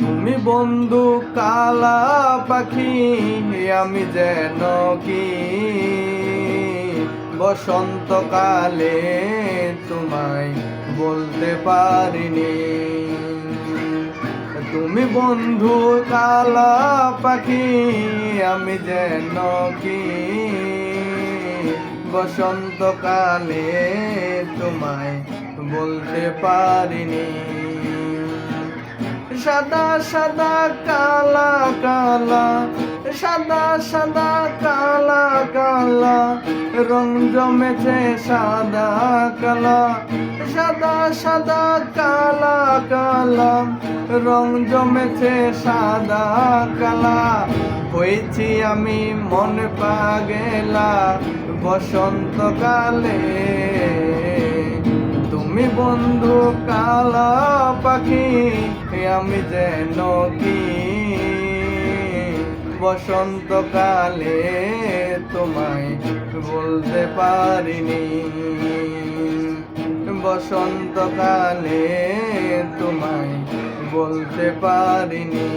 তুমি বন্ধু কালা পাখি, আমি যেন কি বসন্তকালে তোমায় বলতে পারিনি। তুমি বন্ধু কালা পাখি, আমি যেন কি বসন্তকালে তোমায় বলতে পারিনি। সাদা সাদা কালা কালা, সাদা সাদা কালা কালা, রং জমেছে সাদা কালা। সাদা সাদা কালা কালা, রং জমেছে সাদা কালা। হয়েছি আমি মন পাগেলা বসন্তকালে। তুমি বন্ধু কালা পাখি, আমি যেন কি বসন্তকালে তোমায় বলতে পারিনি। বসন্তকালে তোমায় বলতে পারিনি।